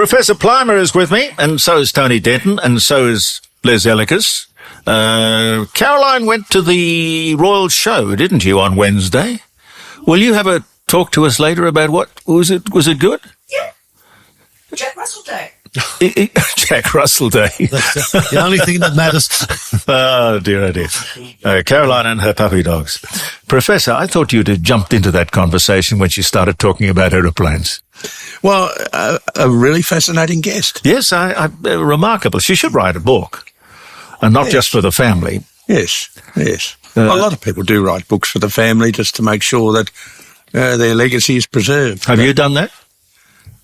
Professor Plimer is with me, and so is Tony Denton, and so is Les Eleces. Caroline went to the Royal Show, didn't you, on Wednesday? Will you have a talk to us later about what was it? Was it good? Yeah. Jack Russell Day. Jack Russell Day. That's the only thing that matters. Oh, dear, oh, dear. Caroline and her puppy dogs. Professor, I thought you'd have jumped into that conversation when she started talking about aeroplanes. Well, a really fascinating guest. Yes, remarkable. She should write a book, and not just for the family. Yes. A lot of people do write books for the family just to make sure that their legacy is preserved. Have you done that?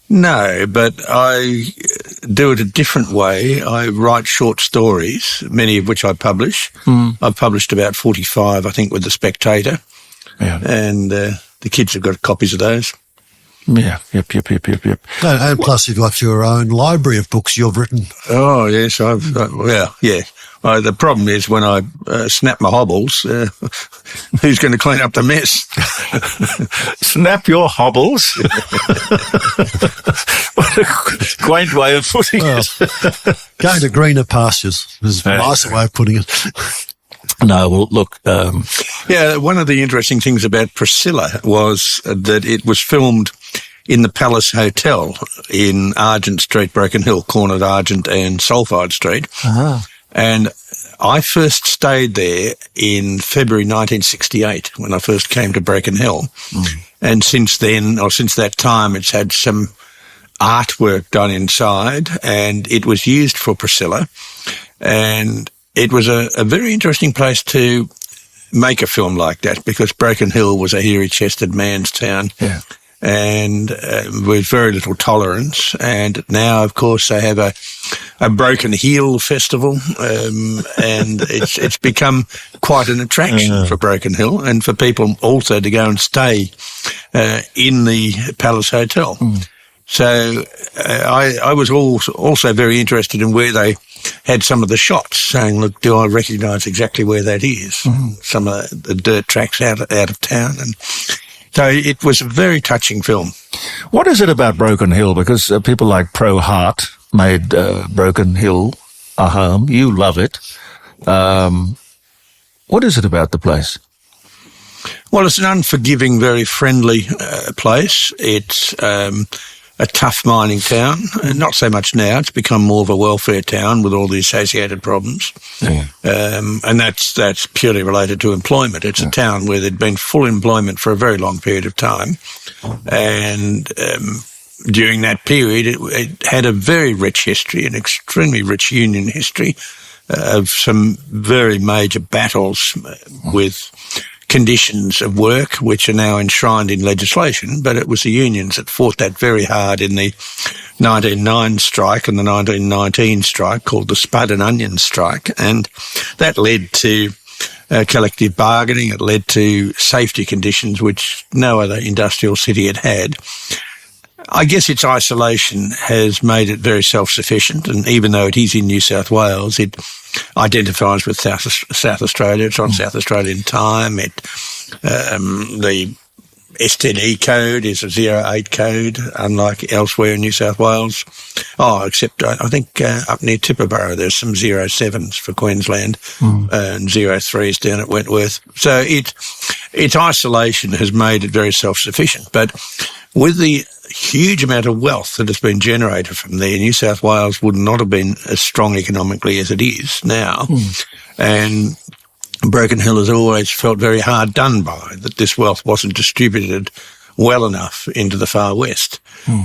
No, but I do it a different way. I write short stories, many of which I publish. I've published about 45, I think, with The Spectator. Yeah. And the kids have got copies of those. Yeah, yep. And plus you've got your own library of books you've written. Oh, yes, yeah. The problem is when I snap my hobbles, who's going to clean up the mess? Snap your hobbles? What a quaint way of putting it. Going to greener pastures is a nicer way of putting it. No, well, look. Yeah, one of the interesting things about Priscilla was that it was filmed in the Palace Hotel in Argent Street, Broken Hill, corner of Argent and Sulphide Street. Uh-huh. And I first stayed there in February 1968 when I first came to Broken Hill. And since then, or since that time, it's had some artwork done inside, and it was used for Priscilla. And it was a very interesting place to make a film like that because Broken Hill was a hairy-chested man's town. Yeah. And with very little tolerance. And now, of course, they have a Broken Heel festival, and it's become quite an attraction for Broken Hill and for people also to go and stay in the Palace Hotel. So I was also very interested in where they had some of the shots, saying, look, do I recognise exactly where that is? Some of the dirt tracks out of town. And so it was a very touching film. What is it about Broken Hill? Because people like Pro Hart made Broken Hill a home. You love it. What is it about the place? Well, it's an unforgiving, very friendly place. It's a tough mining town. Not so much now. It's become more of a welfare town with all the associated problems. Yeah. And that's purely related to employment. It's a town where there'd been full employment for a very long period of time. And during that period, it had a very rich history, an extremely rich union history of some very major battles with conditions of work which are now enshrined in legislation, but it was the unions that fought that very hard in the 1909 strike and the 1919 strike called the Spud and Onion strike, and that led to collective bargaining. It led to safety conditions which no other industrial city had had. I guess its isolation has made it very self-sufficient, and even though it is in New South Wales, it identifies with South Australia. It's on South Australian time. The STD code is a 08 code, unlike elsewhere in New South Wales. Oh, except I think up near Tippaborough there's some 07s for Queensland and 03s down at Wentworth. So its isolation has made it very self-sufficient. But with the huge amount of wealth that has been generated from there, New South Wales would not have been as strong economically as it is now. And Broken Hill has always felt very hard done by that this wealth wasn't distributed well enough into the far west.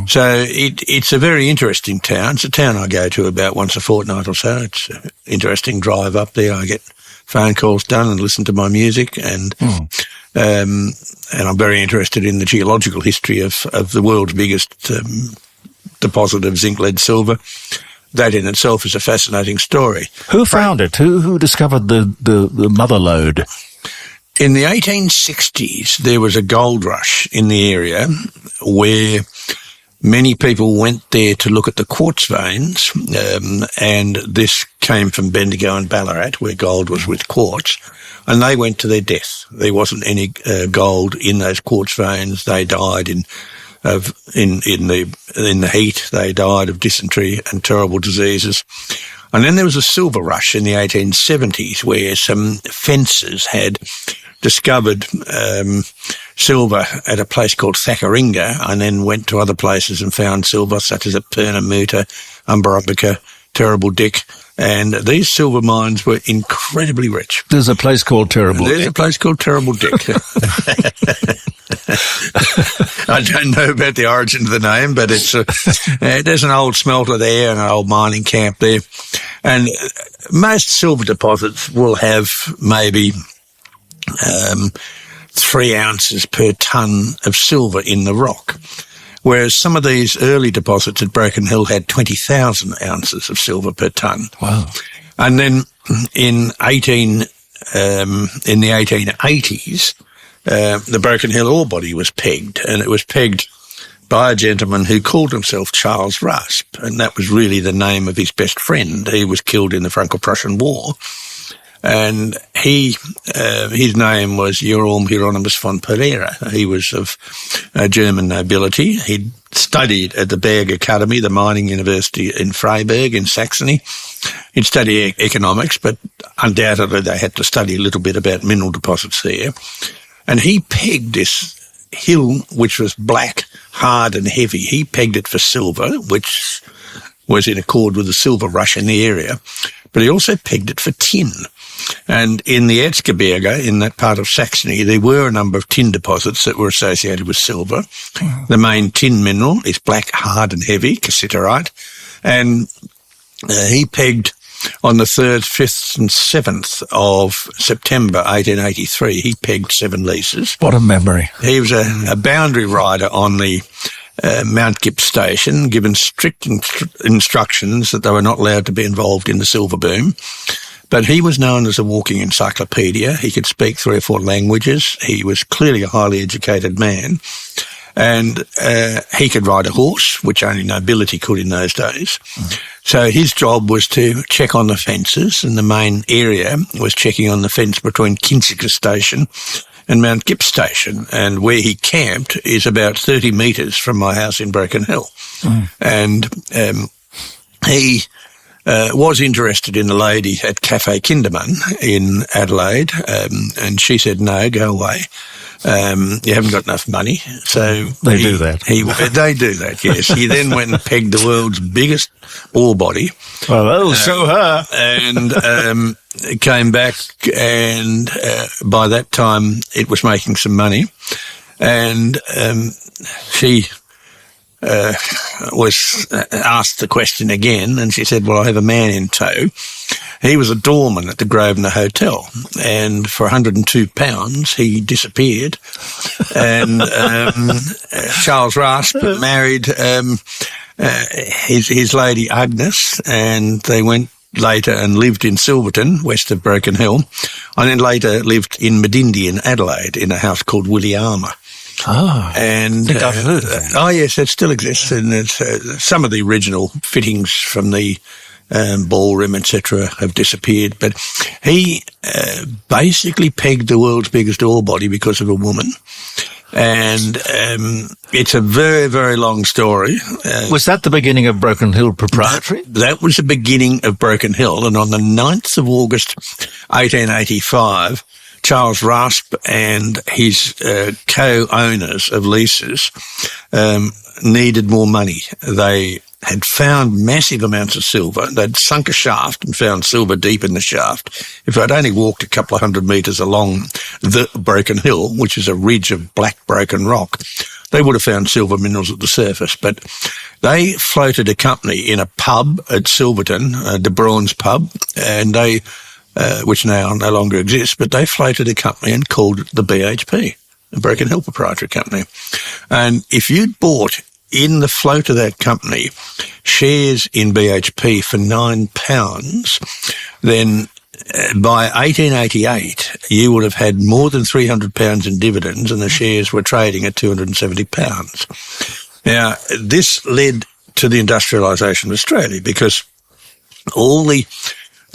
So it's a very interesting town. It's a town I go to about once a fortnight or so. It's an interesting drive up there. I get phone calls done and listen to my music, and I'm very interested in the geological history of the world's biggest deposit of zinc, lead, silver. That in itself is a fascinating story. Who found it? Who discovered the mother lode? In the 1860s, there was a gold rush in the area where many people went there to look at the quartz veins, and this came from Bendigo and Ballarat, where gold was with quartz, and they went to their death. There wasn't any gold in those quartz veins. They died in in the heat. They died of dysentery and terrible diseases. And then there was a silver rush in the 1870s where some fencers had discovered silver at a place called Thackeringa, and then went to other places and found silver such as at Pernambuco, Umberumbica, Terrible Dick. And these silver mines were incredibly rich. There's a place called Terrible Dick. There's a place called Terrible Dick. I don't know about the origin of the name, but there's an old smelter there and an old mining camp there. And most silver deposits will have maybe 3 ounces per tonne of silver in the rock, whereas some of these early deposits at Broken Hill had 20,000 ounces of silver per tonne. Wow. And then in the 1880s, the Broken Hill ore body was pegged, and it was pegged by a gentleman who called himself Charles Rasp, and that was really the name of his best friend. He was killed in the Franco-Prussian War. And his name was Jerome Hieronymus von Pereira. He was of German nobility. He'd studied at the Berg Academy, the mining university in Freiburg in Saxony. He'd studied economics, but undoubtedly they had to study a little bit about mineral deposits there. And he pegged this hill, which was black, hard and heavy. He pegged it for silver, which was in accord with the silver rush in the area. But he also pegged it for tin. And in the Erzgebirge, in that part of Saxony, there were a number of tin deposits that were associated with silver. The main tin mineral is black, hard and heavy, cassiterite. And he pegged on the 3rd, 5th and 7th of September 1883, he pegged 7 leases. What a memory. He was a boundary rider on the Mount Gips station, given strict instructions that they were not allowed to be involved in the silver boom. But he was known as a walking encyclopedia. He could speak 3 or 4 languages. He was clearly a highly educated man. And he could ride a horse, which only nobility could in those days. So his job was to check on the fences, and the main area was checking on the fence between Kinziger Station and Mount Gips Station. And where he camped is about 30 metres from my house in Broken Hill. And he was interested in a lady at Cafe Kinderman in Adelaide, and she said, no, go away. You haven't got enough money. So they do that. They do that, yes. He then went and pegged the world's biggest ore body. Well, that'll show her. And came back, and by that time it was making some money. And she was asked the question again, and she said, well, I have a man in tow. He was a doorman at the Grosvenor Hotel, and for £102 he disappeared. And Charles Rasp married his lady Agnes, and they went later and lived in Silverton, west of Broken Hill, and then later lived in Medindie in Adelaide in a house called Williama. Oh, and I think I've heard of that. Oh, yes, it still exists, and it's, some of the original fittings from the ballroom, etc., have disappeared. But he basically pegged the world's biggest ore body because of a woman, and it's a very, very long story. Was that the beginning of Broken Hill Proprietary? That was the beginning of Broken Hill, and on the 9th of August 1885, Charles Rasp and his co-owners of Eleces needed more money. They had found massive amounts of silver. They'd sunk a shaft and found silver deep in the shaft. If they'd only walked a couple of 100 metres along the Broken Hill, which is a ridge of black broken rock, they would have found silver minerals at the surface. But they floated a company in a pub at Silverton, De Braun's pub, and they which now no longer exists, but they floated a company and called it the BHP, the Broken Hill Proprietary Company. And if you'd bought in the float of that company shares in BHP for £9, then by 1888 you would have had more than £300 in dividends, and the shares were trading at £270. Now, this led to the industrialisation of Australia, because all the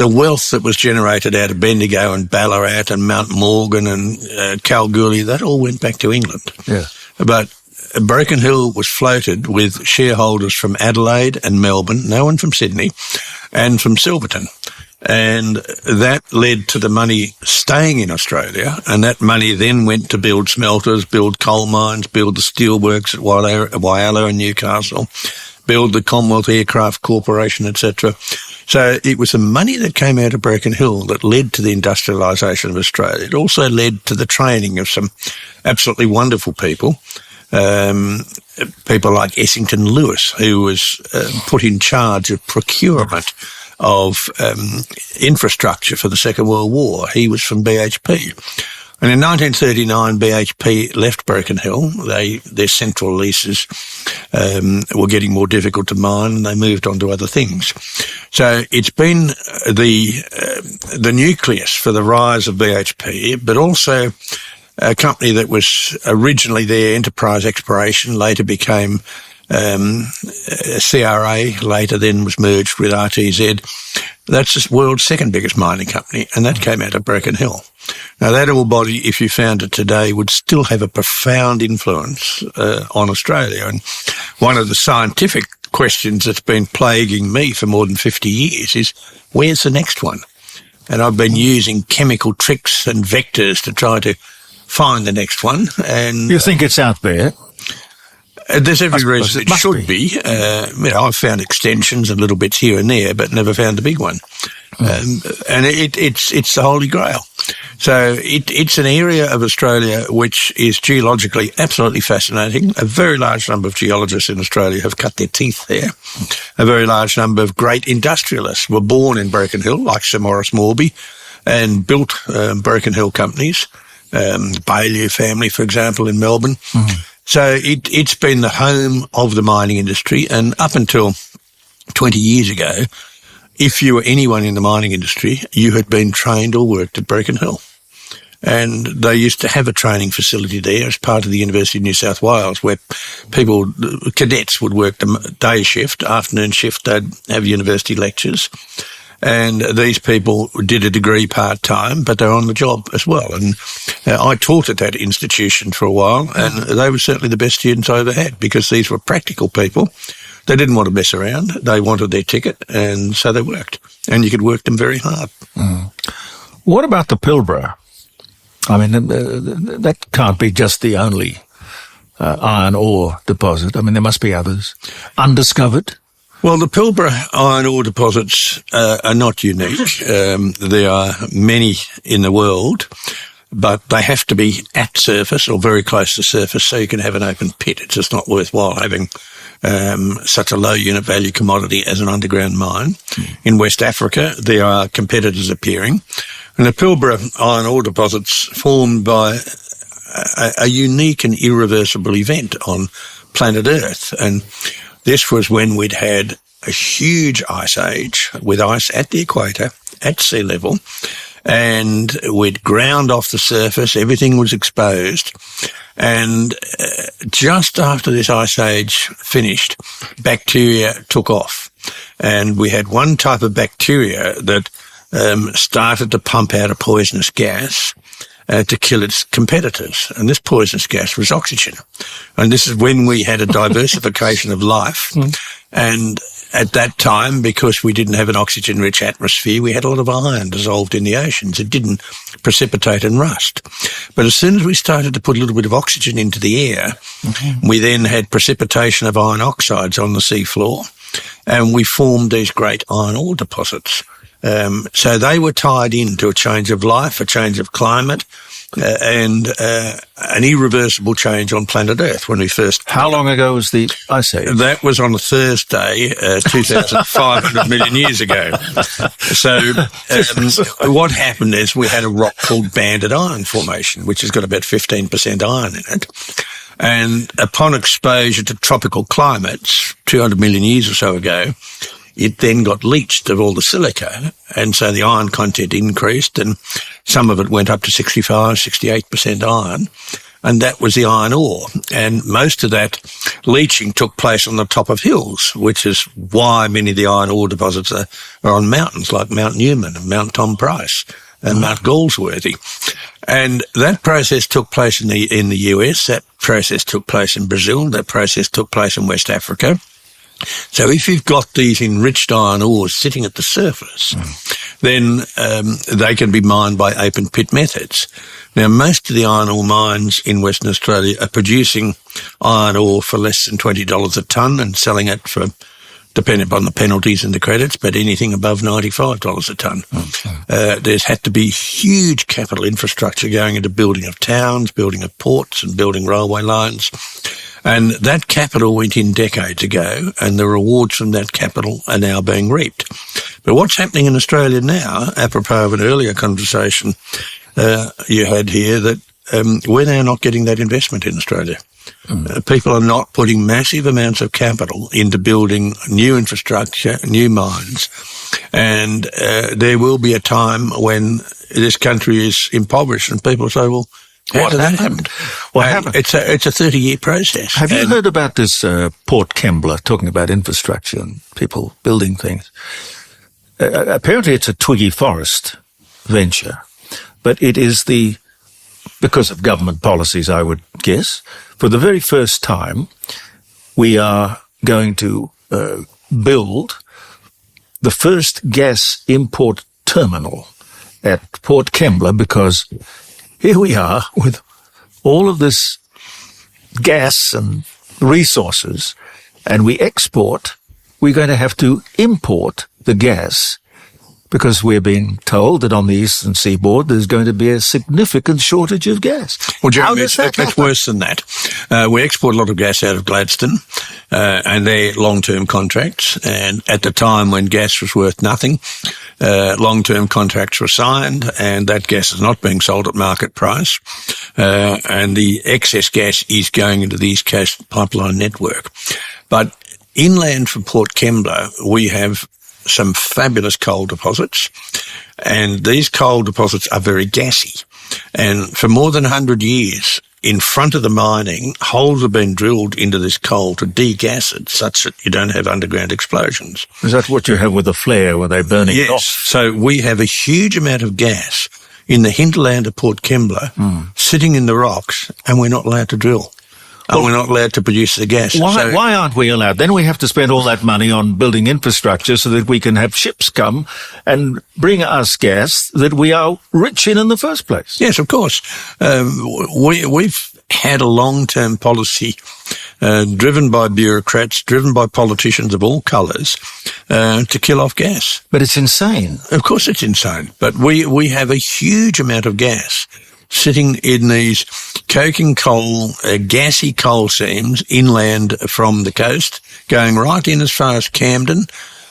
wealth that was generated out of Bendigo and Ballarat and Mount Morgan and Kalgoorlie, that all went back to England. Yeah. But Broken Hill was floated with shareholders from Adelaide and Melbourne, no one from Sydney, and from Silverton. And that led to the money staying in Australia, and that money then went to build smelters, build coal mines, build the steelworks at Whyalla and Newcastle, build the Commonwealth Aircraft Corporation, etc. So it was the money that came out of Broken Hill that led to the industrialisation of Australia. It also led to the training of some absolutely wonderful people, people like Essington Lewis, who was put in charge of procurement of infrastructure for the Second World War. He was from BHP. And in 1939, BHP left Broken Hill. Their central leases were getting more difficult to mine, and they moved on to other things. So it's been the nucleus for the rise of BHP, but also a company that was originally there, Enterprise Exploration, later became CRA, later then was merged with RTZ. That's the world's second biggest mining company, and that came out of Broken Hill. Now, that ore body, if you found it today, would still have a profound influence on Australia. And one of the scientific questions that's been plaguing me for more than 50 years is, where's the next one? And I've been using chemical tricks and vectors to try to find the next one. And you think it's out there? There's every reason it should be. I've found extensions and little bits here and there, but never found the big one. And it's the Holy Grail. So it's an area of Australia which is geologically absolutely fascinating. A very large number of geologists in Australia have cut their teeth there. A very large number of great industrialists were born in Broken Hill, like Sir Maurice Morby, and built Broken Hill companies. The Baillieu family, for example, in Melbourne. Mm-hmm. So it's been the home of the mining industry, and up until 20 years ago, if you were anyone in the mining industry, you had been trained or worked at Broken Hill. And they used to have a training facility there as part of the University of New South Wales, where cadets would work the day shift, afternoon shift, they'd have university lectures. And these people did a degree part-time, but they're on the job as well. And I taught at that institution for a while, and they were certainly the best students I ever had, because these were practical people. They didn't want to mess around. They wanted their ticket, and so they worked. And you could work them very hard. Mm. What about the Pilbara? I mean, that can't be just the only iron ore deposit. I mean, there must be others. Undiscovered? Well, the Pilbara iron ore deposits are not unique. There are many in the world, but they have to be at surface or very close to surface so you can have an open pit. It's just not worthwhile having such a low unit value commodity as an underground mine. In West Africa, there are competitors appearing. And the Pilbara iron ore deposits formed by a unique and irreversible event on planet Earth. And this was when we'd had a huge ice age with ice at the equator, at sea level, and we'd ground off the surface, everything was exposed. And just after this ice age finished, bacteria took off. And we had one type of bacteria that started to pump out a poisonous gas to kill its competitors. And this poisonous gas was oxygen. And this is when we had a diversification of life. And at that time, because we didn't have an oxygen-rich atmosphere, we had a lot of iron dissolved in the oceans. It didn't precipitate and rust. But as soon as we started to put a little bit of oxygen into the air, we then had precipitation of iron oxides on the seafloor, and we formed these great iron ore deposits. So they were tied into a change of life, a change of climate, and an irreversible change on planet Earth when we first... How long ago was the ice age? That was on a Thursday, 2,500 million years ago. So what happened is we had a rock called Banded Iron Formation, which has got about 15% iron in it. And upon exposure to tropical climates, 200 million years or so ago, it then got leached of all the silica, and so the iron content increased, and some of it went up to 65, 68% iron, and that was the iron ore. And most of that leaching took place on the top of hills, which is why many of the iron ore deposits are on mountains like Mount Newman and Mount Tom Price. Mark Galsworthy. And that process took place in the US, that process took place in Brazil, that process took place in West Africa. So if you've got these enriched iron ores sitting at the surface, then they can be mined by open pit methods. Now, most of the iron ore mines in Western Australia are producing iron ore for less than $20 a tonne and selling it for, depending upon the penalties and the credits, but anything above $95 a tonne. Okay. There's had to be huge capital infrastructure going into building of towns, building of ports and building railway lines. And that capital went in decades ago, and the rewards from that capital are now being reaped. But what's happening in Australia now, apropos of an earlier conversation you had here, that we're now not getting that investment in Australia. People are not putting massive amounts of capital into building new infrastructure, new mines, and there will be a time when this country is impoverished and people say, well, how did that happen? What happened? It's a 30-year process. Have you heard about this Port Kembla, talking about infrastructure and people building things? Apparently it's a Twiggy Forest venture, but it is because of government policies, I would guess, for the very first time, we are going to build the first gas import terminal at Port Kembla, because here we are with all of this gas and resources, and we export. We're going to have to import the gas because we're being told that on the eastern seaboard there's going to be a significant shortage of gas. Well, Jeremy, it's worse than that. We export a lot of gas out of Gladstone, and they're long-term contracts. And at the time when gas was worth nothing, long-term contracts were signed, and that gas is not being sold at market price. And the excess gas is going into the East Coast pipeline network. But inland from Port Kembla, we have some fabulous coal deposits, and these coal deposits are very gassy. And for more than 100 years, in front of the mining, holes have been drilled into this coal to degas it such that you don't have underground explosions. Is that what you have with the flare where they're burning it off? So we have a huge amount of gas in the hinterland of Port Kembla sitting in the rocks, and we're not allowed to drill. And we're not allowed to produce the gas. Why aren't we allowed? Then we have to spend all that money on building infrastructure so that we can have ships come and bring us gas that we are rich in the first place. Yes, of course. We've had a long-term policy driven by bureaucrats, driven by politicians of all colours, to kill off gas. But it's insane. Of course it's insane. But we have a huge amount of gas sitting in these coking coal, gassy coal seams inland from the coast, going right in as far as Camden,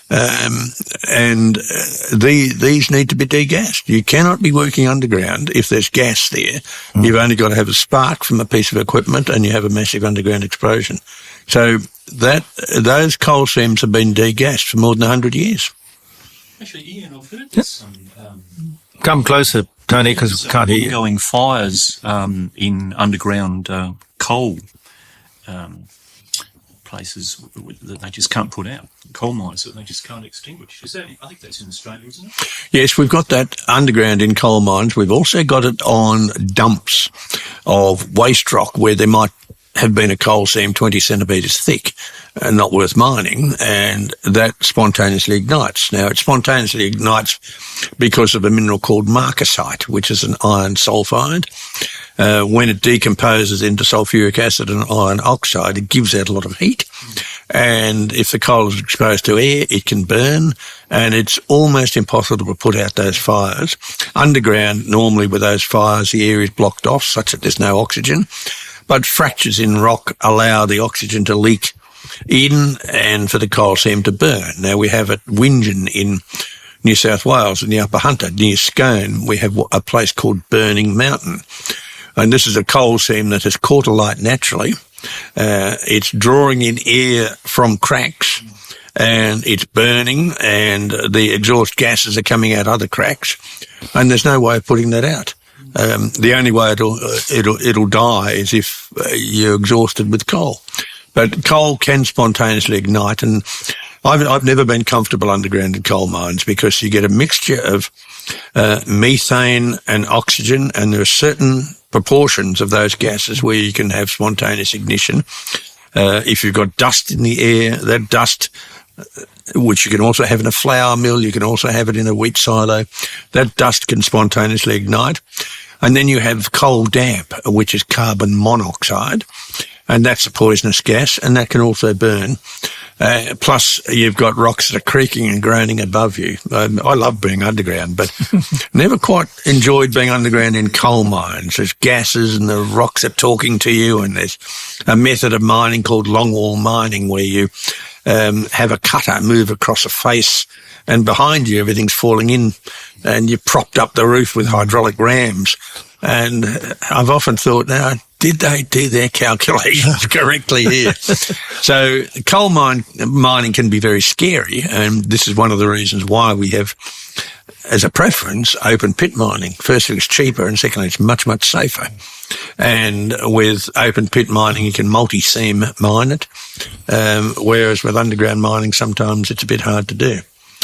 and these need to be degassed. You cannot be working underground if there's gas there. You've only got to have a spark from a piece of equipment and you have a massive underground explosion. So those coal seams have been degassed for more than 100 years. Actually, Ian, I've heard this. Come closer, Tony, because we can't hear you. Ongoing fires in underground coal places that they just can't put out. Coal mines that they just can't extinguish. I think that's in Australia, isn't it? Yes, we've got that underground in coal mines. We've also got it on dumps of waste rock where there might have been a coal seam 20 centimetres thick and not worth mining, and that spontaneously ignites. Now, it spontaneously ignites because of a mineral called marcasite, which is an iron sulfide. When it decomposes into sulfuric acid and iron oxide, it gives out a lot of heat. And if the coal is exposed to air, it can burn, and it's almost impossible to put out those fires. Underground, normally with those fires, the air is blocked off such that there's no oxygen. But fractures in rock allow the oxygen to leak in and for the coal seam to burn. Now, we have at Wingen in New South Wales, in the Upper Hunter, near Scone, we have a place called Burning Mountain. And this is a coal seam that has caught alight naturally. It's drawing in air from cracks, and it's burning, and the exhaust gases are coming out other cracks, and there's no way of putting that out. The only way it'll die is if you're exhausted with coal. But coal can spontaneously ignite, and I've never been comfortable underground in coal mines because you get a mixture of methane and oxygen, and there are certain proportions of those gases where you can have spontaneous ignition. If you've got dust in the air, that dust, which you can also have in a flour mill, you can also have it in a wheat silo, that dust can spontaneously ignite. And then you have coal damp, which is carbon monoxide, and that's a poisonous gas, and that can also burn. Plus, you've got rocks that are creaking and groaning above you. I love being underground, but never quite enjoyed being underground in coal mines. There's gases and the rocks are talking to you, and there's a method of mining called longwall mining where you have a cutter move across a face, and behind you everything's falling in, and you've propped up the roof with hydraulic rams. And I've often thought, now, did they do their calculations correctly here? So coal mining can be very scary, and this is one of the reasons why we have, as a preference, open pit mining. Firstly, it's cheaper, and secondly, it's much, much safer. And with open pit mining, you can multi-seam mine it, whereas with underground mining, sometimes it's a bit hard to do.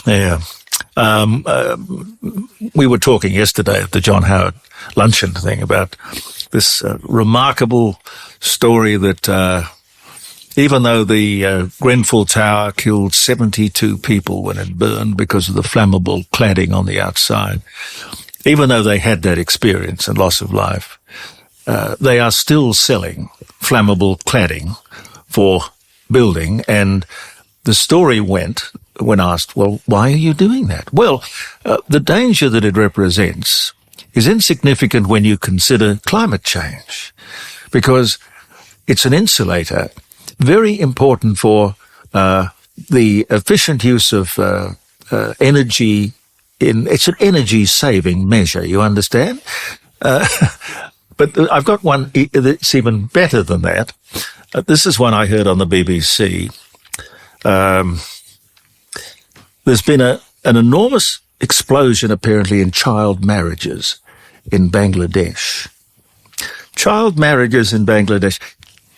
Yeah. We were talking yesterday at the John Howard luncheon thing about this remarkable story that even though the Grenfell Tower killed 72 people when it burned because of the flammable cladding on the outside, even though they had that experience and loss of life, they are still selling flammable cladding for building. And the story went, when asked, well, why are you doing that? Well, the danger that it represents is insignificant when you consider climate change, because it's an insulator, very important for the efficient use of energy. It's an energy-saving measure, you understand? But I've got one that's even better than that. This is one I heard on the BBC. There's been an enormous explosion, apparently, in child marriages in Bangladesh. Child marriages in Bangladesh.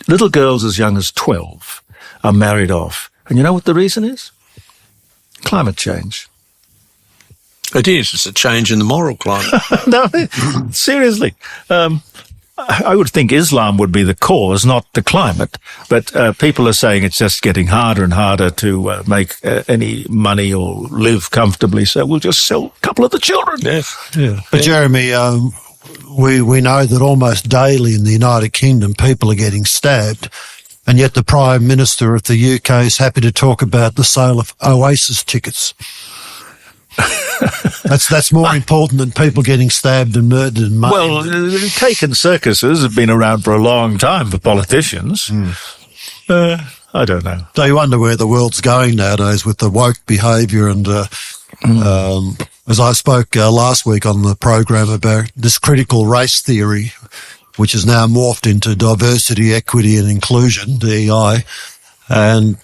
Little girls as young as 12 are married off. And you know what the reason is? Climate change. It is. It's a change in the moral climate. No, seriously. I would think Islam would be the cause, not the climate. But people are saying it's just getting harder and harder to make any money or live comfortably. So we'll just sell a couple of the children. Yes. Yeah. But Jeremy, we know that almost daily in the United Kingdom people are getting stabbed, and yet the Prime Minister of the UK is happy to talk about the sale of Oasis tickets. That's more important than people getting stabbed and murdered and maimed. Well, cake and circuses have been around for a long time for politicians. I don't know. So you wonder where the world's going nowadays with the woke behaviour and as I spoke last week on the program about this critical race theory, which is now morphed into diversity, equity and inclusion, DEI, and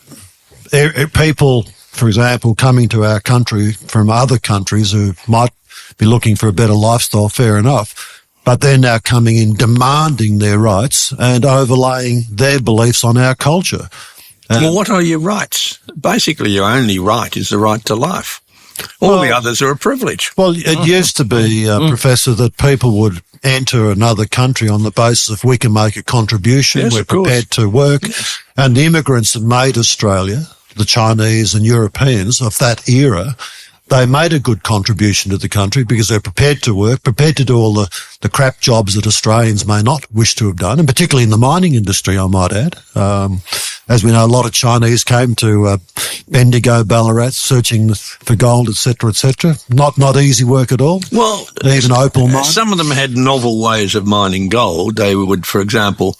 people, for example, coming to our country from other countries who might be looking for a better lifestyle, fair enough, but they're now coming in demanding their rights and overlaying their beliefs on our culture. Well, what are your rights? Basically, your only right is the right to life. All the others are a privilege. Well, it used to be, Professor, that people would enter another country on the basis of we can make a contribution, Yes, we're of course. prepared to work, and the immigrants that made Australia, the Chinese and Europeans of that era, they made a good contribution to the country because they're prepared to work, prepared to do all the crap jobs that Australians may not wish to have done, and particularly in the mining industry, I might add. As we know, a lot of Chinese came to Bendigo, Ballarat, searching for gold, etc., etc. Not easy work at all. Well, even opal mine. Some of them had novel ways of mining gold. They would, for example,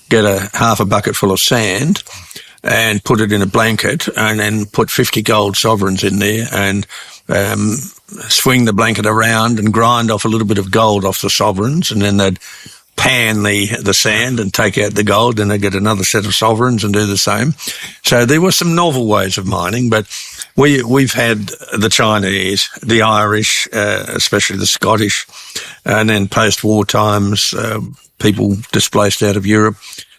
get half a bucket full of sand and put it in a blanket and then put 50 gold sovereigns in there and swing the blanket around and grind off a little bit of gold off the sovereigns, and then they'd pan the sand and take out the gold, and they'd get another set of sovereigns and do the same. So there were some novel ways of mining, but we've had the Chinese, the Irish, especially the Scottish, and then post-war times, people displaced out of Europe.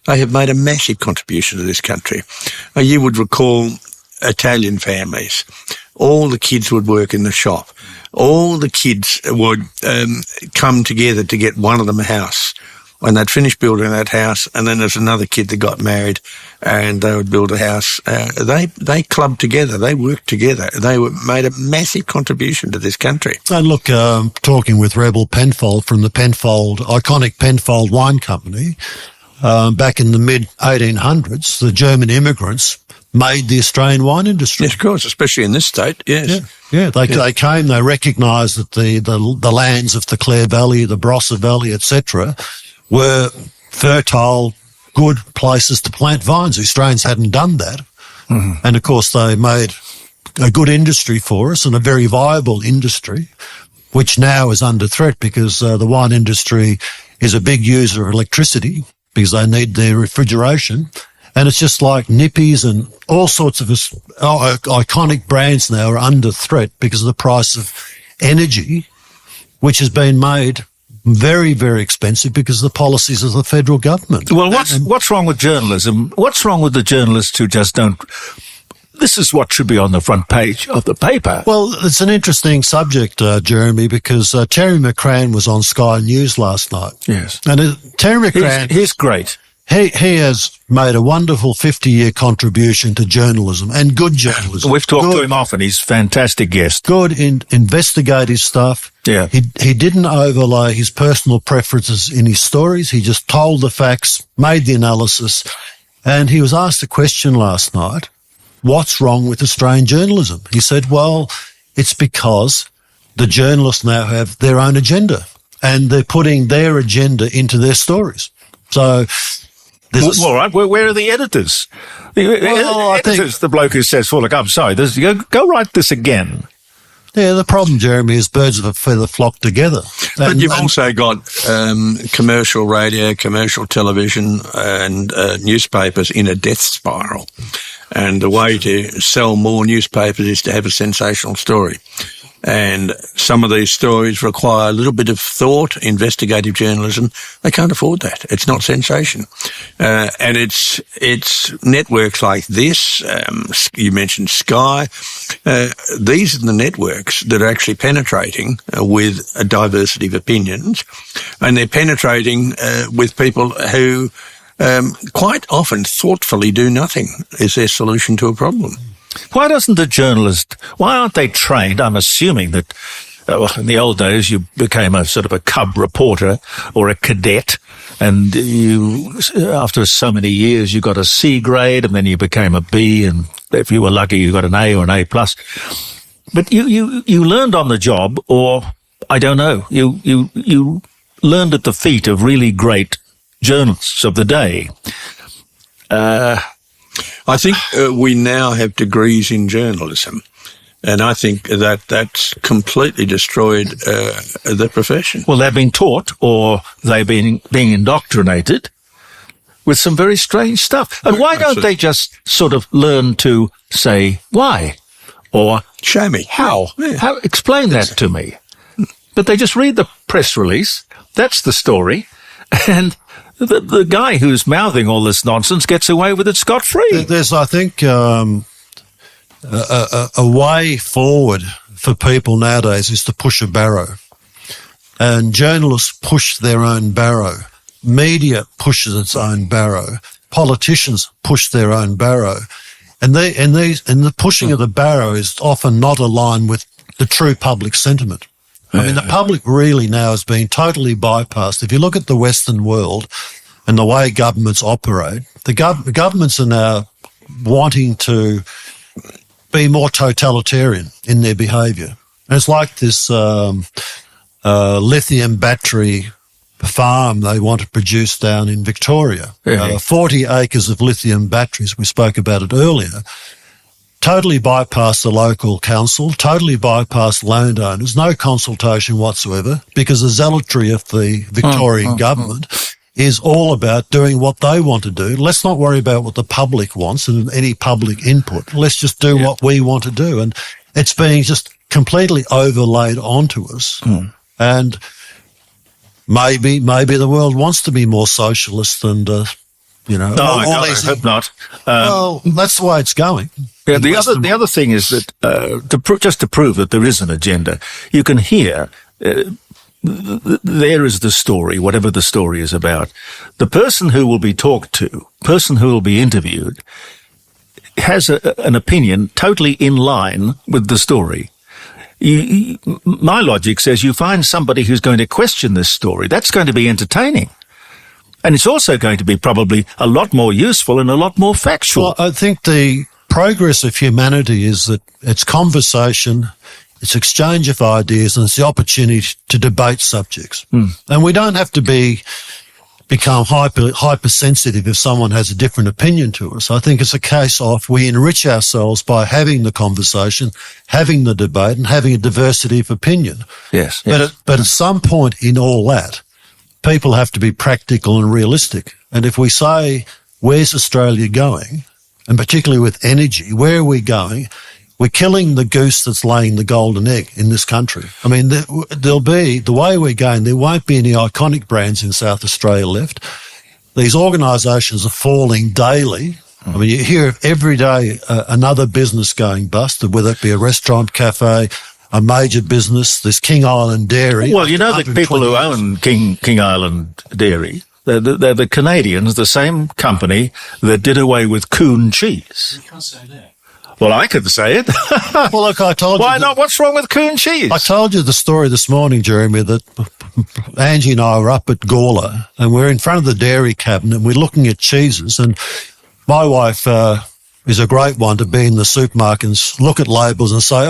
They have made a massive contribution to this country. You would recall Italian families. All the kids would work in the shop. All the kids would come together to get one of them a house. When they'd finished building that house, and then there's another kid that got married, and they would build a house. They clubbed together. They worked together. They made a massive contribution to this country. And look, talking with Rebel Penfold from the iconic Penfold Wine Company, back in the mid-1800s, the German immigrants made the Australian wine industry. Yes, of course, especially in this state, yes. Yeah. They came, they recognised that the lands of the Clare Valley, the Barossa Valley, etc., were fertile, good places to plant vines. The Australians hadn't done that. Mm-hmm. And, of course, they made a good industry for us and a very viable industry, which now is under threat because the wine industry is a big user of electricity because they need their refrigeration. And it's just like Nippies and all sorts of iconic brands now are under threat because of the price of energy, which has been made very, very expensive because of the policies of the federal government. Well, what's wrong with journalism? What's wrong with the journalists who just don't... This is what should be on the front page of the paper. Well, it's an interesting subject, Jeremy, because Terry McCrann was on Sky News last night. Yes. And Terry McCrann... He's great. He has made a wonderful 50-year contribution to journalism and good journalism. We've talked to him often. He's a fantastic guest. Good investigative stuff. Yeah. He didn't overlay his personal preferences in his stories. He just told the facts, made the analysis. And he was asked a question last night, what's wrong with Australian journalism? He said, well, it's because the journalists now have their own agenda and they're putting their agenda into their stories. So... all right, where are the editors? The bloke who says, well, look, I'm sorry, go write this again. Yeah, the problem, Jeremy, is birds of a feather flock together. But you've also got commercial radio, commercial television and newspapers in a death spiral. And the way to sell more newspapers is to have a sensational story. And some of these stories require a little bit of thought, investigative journalism. They can't afford that. It's not sensation. And it's networks like this, you mentioned Sky, these are the networks that are actually penetrating with a diversity of opinions. And they're penetrating with people who quite often thoughtfully do nothing is their solution to a problem. Why aren't they trained? I'm assuming that in the old days you became a sort of a cub reporter or a cadet, and you, after so many years, you got a C grade, and then you became a B, and if you were lucky, you got an A or an A+. But you learned on the job, or I don't know, you learned at the feet of really great journalists of the day. I think we now have degrees in journalism, and I think that's completely destroyed the profession. Well, they've been taught, or they've been being indoctrinated with some very strange stuff. And why don't they just sort of learn to say why? Or show me. How? Yeah. How? Explain that to me. But they just read the press release. That's the story. And the guy who's mouthing all this nonsense gets away with it scot-free. There's, I think, a way forward for people nowadays is to push a barrow. And journalists push their own barrow. Media pushes its own barrow. Politicians push their own barrow. And the pushing of the barrow is often not aligned with the true public sentiment. I mean, the public really now has been totally bypassed. If you look at the Western world and the way governments operate, the governments are now wanting to be more totalitarian in their behaviour. And it's like this lithium battery farm they want to produce down in Victoria. 40 acres of lithium batteries, we spoke about it earlier. Totally bypass the local council, totally bypass landowners, no consultation whatsoever, because the zealotry of the Victorian government is all about doing what they want to do. Let's not worry about what the public wants and any public input. Let's just do what we want to do. And it's being just completely overlaid onto us. And maybe the world wants to be more socialist and, I hope not. well, that's the way it's going. Yeah, the other thing is that just to prove that there is an agenda, you can hear there is the story, whatever the story is about. The person who will be talked to, person who will be interviewed, has an opinion totally in line with the story. My logic says you find somebody who's going to question this story. That's going to be entertaining. And it's also going to be probably a lot more useful and a lot more factual. Well, I think the progress of humanity is that it's conversation, it's exchange of ideas, and it's the opportunity to debate subjects. And we don't have to become hypersensitive if someone has a different opinion to us. I think it's a case of we enrich ourselves by having the conversation, having the debate, and having a diversity of opinion. Yes. But at some point in all that, people have to be practical and realistic. And if we say, where's Australia going? And particularly with energy, where are we going? We're killing the goose that's laying the golden egg in this country. I mean, there'll be, the way we're going, there won't be any iconic brands in South Australia left. These organisations are falling daily. I mean, you hear every day another business going bust, whether it be a restaurant, cafe, a major business, this King Island Dairy. Well, you know, the people who own King Island Dairy, they're the Canadians, the same company that did away with coon cheese. You can't say that. Well, I could say it. Well, look, I told you. Why not? What's wrong with coon cheese? I told you the story this morning, Jeremy, that Angie and I were up at Gawler and we're in front of the dairy cabinet and we're looking at cheeses, and my wife is a great one to be in the supermarket and look at labels and say,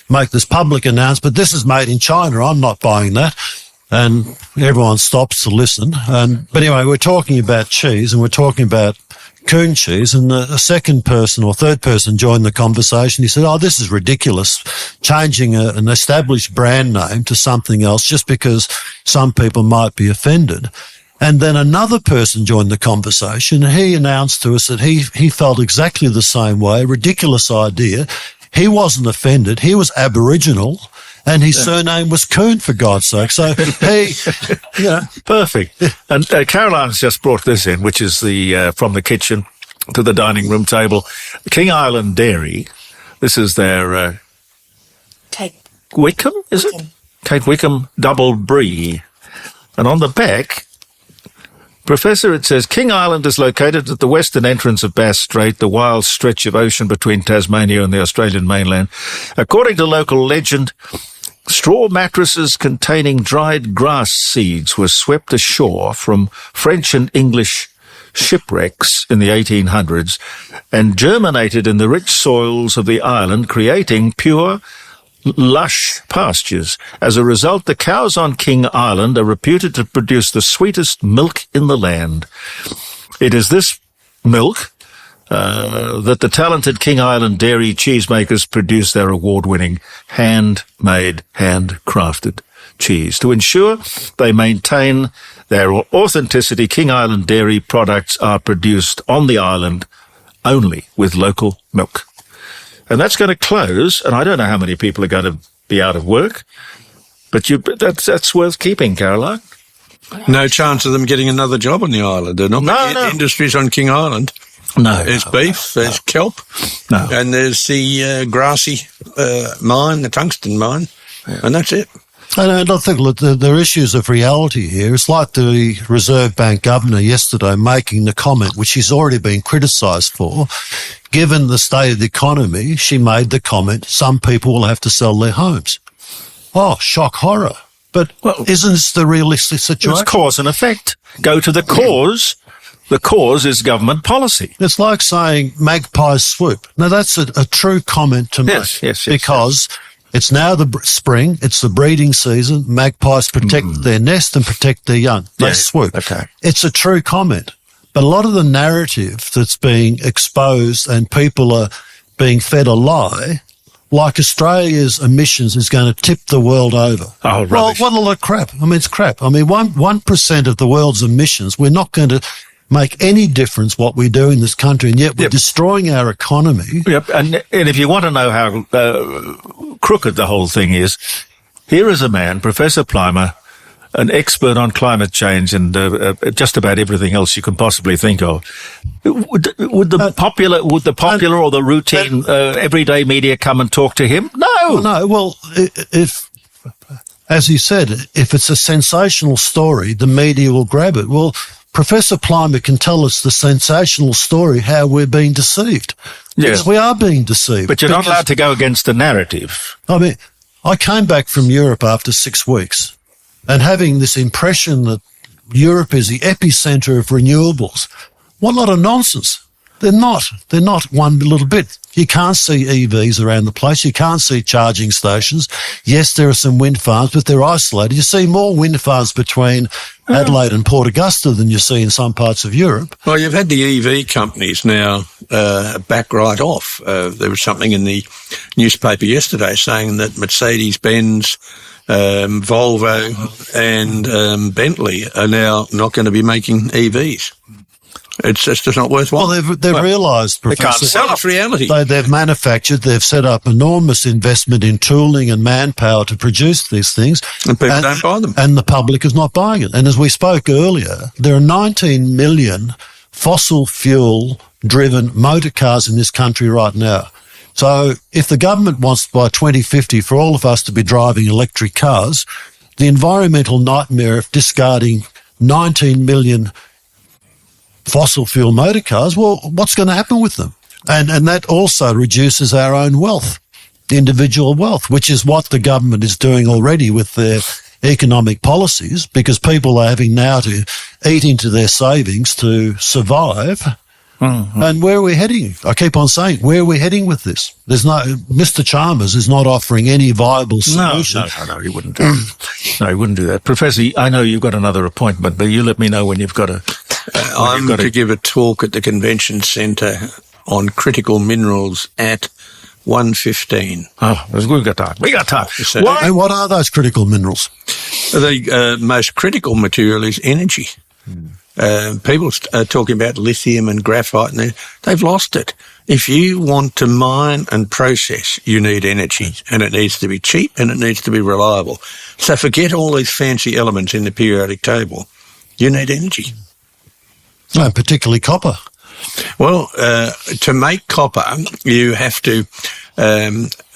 make this public announcement, this is made in China, I'm not buying that. And everyone stops to listen. But anyway, we're talking about cheese and we're talking about coon cheese, and a second person or third person joined the conversation. He said, this is ridiculous, changing an established brand name to something else just because some people might be offended. And then another person joined the conversation, and he announced to us that he felt exactly the same way, ridiculous idea. He wasn't offended. He was Aboriginal, and his surname was Coon, for God's sake. So he, Perfect. And Caroline's just brought this in, which is the from the kitchen to the dining room table. King Island Dairy. This is their Kate Wickham, is it? Kate Wickham Double Brie. And on the back, Professor, it says, King Island is located at the western entrance of Bass Strait, the wild stretch of ocean between Tasmania and the Australian mainland. According to local legend, straw mattresses containing dried grass seeds were swept ashore from French and English shipwrecks in the 1800s and germinated in the rich soils of the island, creating pure, lush pastures. As a result, the cows on King Island are reputed to produce the sweetest milk in the land. It is this milk that the talented King Island dairy cheesemakers produce their award-winning handmade, handcrafted cheese. To ensure they maintain their authenticity, King Island dairy products are produced on the island only with local milk. And that's going to close, and I don't know how many people are going to be out of work, but that's worth keeping, Caroline. No chance of them getting another job on the island. They're not No. industries on King Island. No. There's beef, there's kelp, and there's the grassy mine, the tungsten mine, and that's it. And I think, look, there are issues of reality here. It's like the Reserve Bank governor yesterday making the comment, which she's already been criticised for. Given the state of the economy, she made the comment, some people will have to sell their homes. Oh, shock horror. But isn't this the realistic situation? It's cause and effect. Go to the cause. The cause is government policy. It's like saying magpies swoop. Now, that's a true comment to make. Yes, because it's now the spring, it's the breeding season. Magpies protect their nest and protect their young. They swoop. Okay. It's a true comment. But a lot of the narrative that's being exposed and people are being fed a lie, like Australia's emissions is going to tip the world over. Oh, well, rubbish. what a lot of crap. I mean, it's crap. I mean, 1% of the world's emissions, we're not going to make any difference what we do in this country, and yet we're destroying our economy. Yep. And if you want to know how crooked the whole thing is, here is a man, Professor Plimer, an expert on climate change and just about everything else you can possibly think of. Would the popular or the routine everyday media come and talk to him? No. No. Well, if, as he said, if it's a sensational story, the media will grab it. Well, Professor Plimer can tell us the sensational story, how we're being deceived. Yes. Because we are being deceived. But you're not allowed to go against the narrative. I mean, I came back from Europe after 6 weeks and having this impression that Europe is the epicenter of renewables. What a lot of nonsense. They're not. They're not one little bit. You can't see EVs around the place. You can't see charging stations. Yes, there are some wind farms, but they're isolated. You see more wind farms between Adelaide and Port Augusta than you see in some parts of Europe. Well, you've had the EV companies now back right off. There was something in the newspaper yesterday saying that Mercedes-Benz, Volvo and Bentley are now not going to be making EVs. It's just not worthwhile. Well, they've realised, They can't Professor, sell It's reality. they've manufactured, they've set up enormous investment in tooling and manpower to produce these things. And people don't buy them. And the public is not buying it. And as we spoke earlier, there are 19 million fossil fuel driven motor cars in this country right now. So if the government wants by 2050 for all of us to be driving electric cars, the environmental nightmare of discarding 19 million fossil fuel motor cars, well, what's going to happen with them? And that also reduces our own wealth, individual wealth, which is what the government is doing already with their economic policies, because people are having now to eat into their savings to survive. Mm-hmm. And where are we heading? I keep on saying, where are we heading with this? Mr. Chalmers is not offering any viable solution. No, he wouldn't do that. No, he wouldn't do that. Professor, I know you've got another appointment, but you let me know when you've got I'm to give a talk at the Convention Centre on critical minerals at 1:15. Oh, we've got time. We got time. So, And what are those critical minerals? the most critical material is energy. People are talking about lithium and graphite, and they've lost it. If you want to mine and process, you need energy, and it needs to be cheap and it needs to be reliable. So forget all these fancy elements in the periodic table. You need energy. No, particularly copper. Well, to make copper, you have to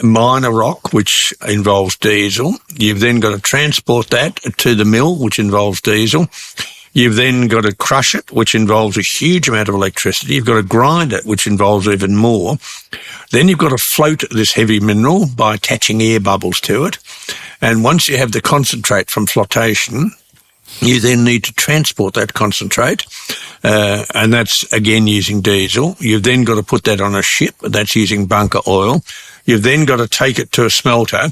mine a rock, which involves diesel. You've then got to transport that to the mill, which involves diesel. You've then got to crush it, which involves a huge amount of electricity. You've got to grind it, which involves even more. Then you've got to float this heavy mineral by attaching air bubbles to it. And once you have the concentrate from flotation, you then need to transport that concentrate, and that's, again, using diesel. You've then got to put that on a ship. That's using bunker oil. You've then got to take it to a smelter,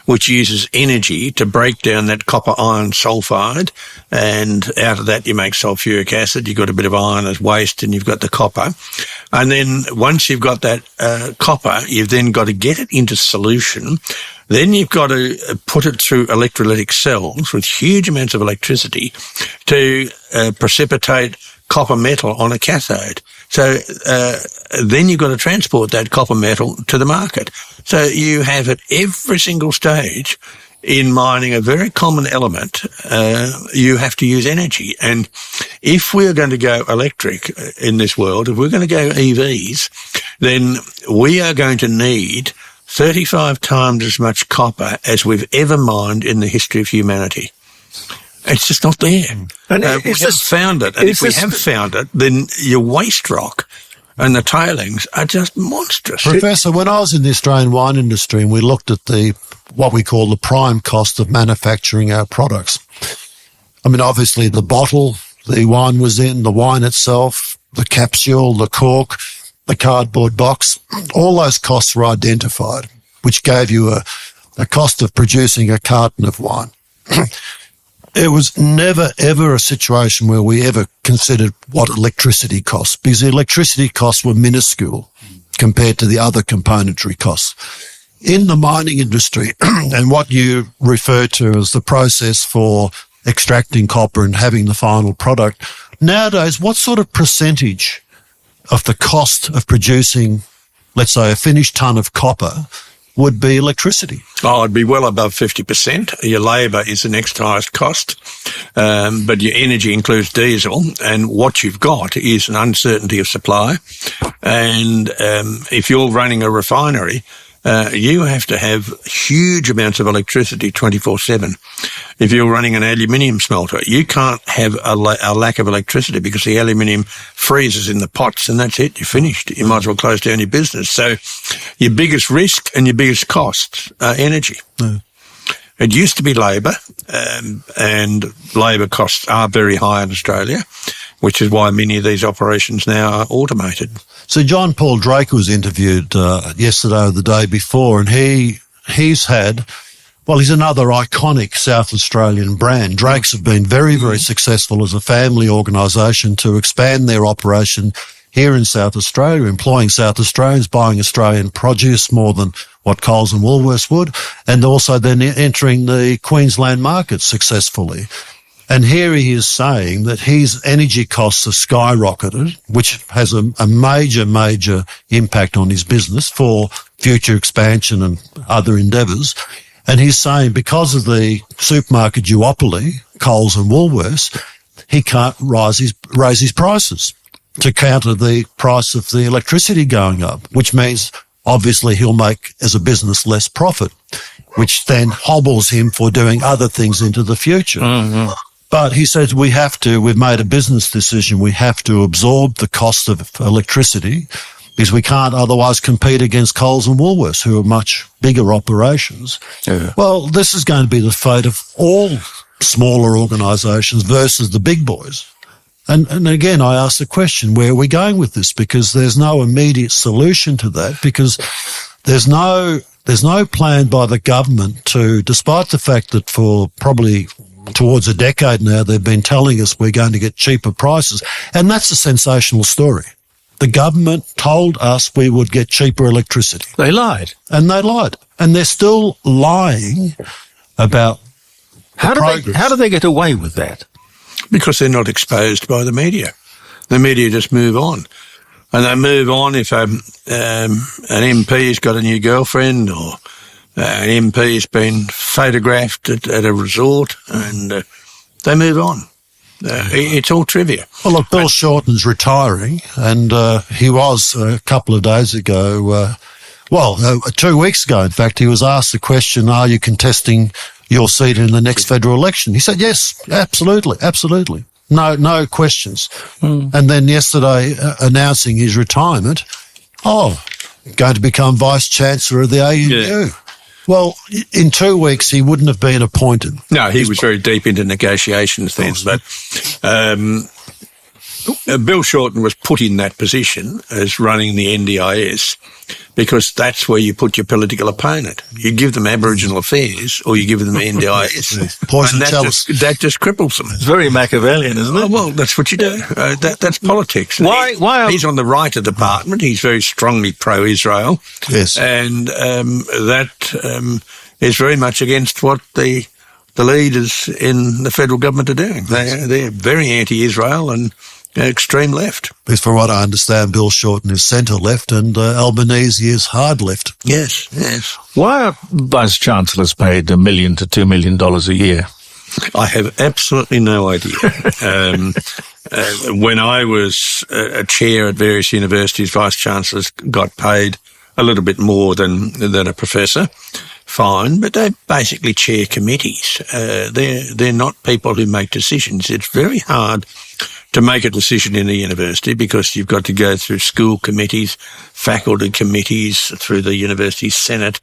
which uses energy to break down that copper iron sulfide, and out of that you make sulfuric acid. You've got a bit of iron as waste, and you've got the copper. And then once you've got that copper, you've then got to get it into solution. Then you've got to put it through electrolytic cells with huge amounts of electricity to precipitate copper metal on a cathode. So then you've got to transport that copper metal to the market. So you have at every single stage in mining a very common element, you have to use energy. And if we're going to go electric in this world, if we're going to go EVs, then we are going to need 35 times as much copper as we've ever mined in the history of humanity. It's just not there. And we haven't found it. And if we have found it, then your waste rock and the tailings are just monstrous. Professor, when I was in the Australian wine industry and we looked at what we call the prime cost of manufacturing our products, I mean, obviously the bottle the wine was in, the wine itself, the capsule, the cork, the cardboard box, all those costs were identified, which gave you a cost of producing a carton of wine. It was never, ever a situation where we ever considered what electricity costs, because the electricity costs were minuscule compared to the other componentry costs. In the mining industry, and what you refer to as the process for extracting copper and having the final product, nowadays, what sort of percentage of the cost of producing, let's say, a finished ton of copper would be electricity. Oh, it'd be well above 50%. Your labour is the next highest cost, but your energy includes diesel, and what you've got is an uncertainty of supply. And if you're running a refinery, you have to have huge amounts of electricity 24/7. If you're running an aluminium smelter, you can't have a lack of electricity because the aluminium freezes in the pots and that's it, you're finished. You might as well close down your business. So your biggest risk and your biggest costs are energy. Yeah. It used to be labour, and labour costs are very high in Australia, which is why many of these operations now are automated. So John Paul Drake was interviewed yesterday or the day before, and he's had, well, he's another iconic South Australian brand. Drakes have been very, very successful as a family organisation to expand their operation here in South Australia, employing South Australians, buying Australian produce more than what Coles and Woolworths would, and also then entering the Queensland market successfully. And here he is saying that his energy costs have skyrocketed, which has a major, major impact on his business for future expansion and other endeavours. And he's saying because of the supermarket duopoly, Coles and Woolworths, he can't raise his prices to counter the price of the electricity going up, which means obviously he'll make as a business less profit, which then hobbles him for doing other things into the future. Mm-hmm. But he says we've made a business decision, we have to absorb the cost of electricity because we can't otherwise compete against Coles and Woolworths, who are much bigger operations. Yeah. Well, this is going to be the fate of all smaller organisations versus the big boys. And again, I ask the question, where are we going with this? Because there's no immediate solution to that, because there's no plan by the government to, despite the fact that for probably towards a decade now, they've been telling us we're going to get cheaper prices. And that's a sensational story. The government told us we would get cheaper electricity. They lied. And they lied. And they're still lying about how do they get away with that? Because they're not exposed by the media. The media just move on. And they move on if an MP's got a new girlfriend or an MP's been photographed at a resort, and they move on. It's all trivia. Well, look, Bill Shorten's retiring, and he was a couple of days ago, 2 weeks ago, in fact, he was asked the question, are you contesting your seat in the next federal election? He said, yes, absolutely. No questions. And then yesterday, announcing his retirement, going to become Vice-Chancellor of the ANU. Yeah. Well, in 2 weeks, he wouldn't have been appointed. No, he was very deep into negotiations then. But Bill Shorten was put in that position as running the NDIS because that's where you put your political opponent. You give them Aboriginal affairs or you give them NDIS. Poison and that just cripples them. It's very Machiavellian, isn't it? Well, that's what you do. That's politics. Why? He's on the right of the department. He's very strongly pro-Israel. Yes. And that is very much against what the leaders in the federal government are doing. They're very anti-Israel and extreme left. Because from what I understand, Bill Shorten is centre-left and Albanese is hard-left. Yes. Why are Vice-Chancellors paid $1 million to $2 million a year? I have absolutely no idea. When I was a chair at various universities, Vice-Chancellors got paid a little bit more than a professor. Fine, but they basically chair committees. They're not people who make decisions. It's very hard to make a decision in a university because you've got to go through school committees, faculty committees, through the university senate.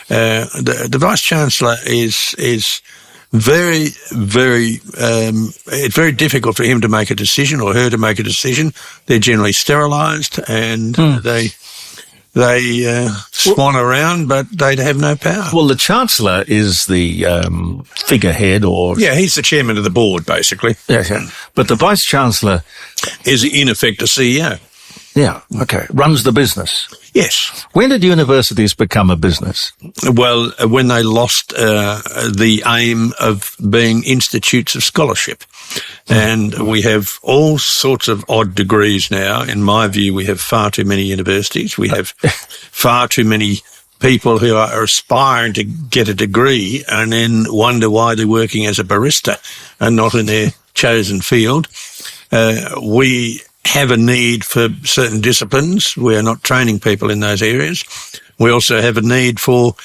The Vice-Chancellor is very, very, it's very difficult for him to make a decision or her to make a decision. They're generally sterilised and they swan around, but they have no power. Well, the Chancellor is the figurehead or... Yeah, he's the chairman of the board, basically. Yeah. But the Vice-Chancellor... is, in effect, a CEO. Yeah, okay. Runs the business. Yes. When did universities become a business? Well, when they lost the aim of being institutes of scholarship. And we have all sorts of odd degrees now. In my view, we have far too many universities. We have far too many people who are aspiring to get a degree and then wonder why they're working as a barista and not in their chosen field. We have a need for certain disciplines. We are not training people in those areas. We also have a need for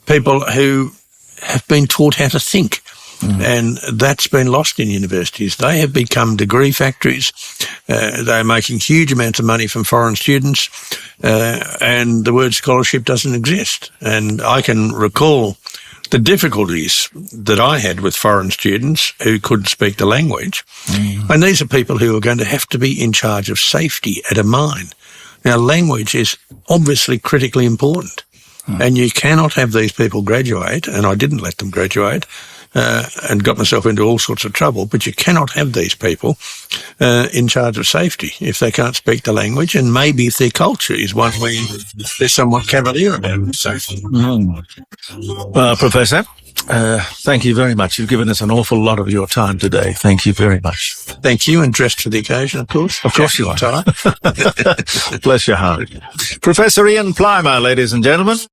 people who have been taught how to think. And that's been lost in universities. They have become degree factories. They're making huge amounts of money from foreign students, and the word scholarship doesn't exist. And I can recall the difficulties that I had with foreign students who couldn't speak the language. And these are people who are going to have to be in charge of safety at a mine. Now, language is obviously critically important. And you cannot have these people graduate, and I didn't let them graduate, and got myself into all sorts of trouble, but you cannot have these people in charge of safety if they can't speak the language, and maybe if their culture is one where they're somewhat cavalier about safety. Well, Professor, thank you very much. You've given us an awful lot of your time today. Thank you very much. Thank you, and dressed for the occasion, of course. Of course you are. Tie. Bless your heart. Professor Ian Plimer, ladies and gentlemen.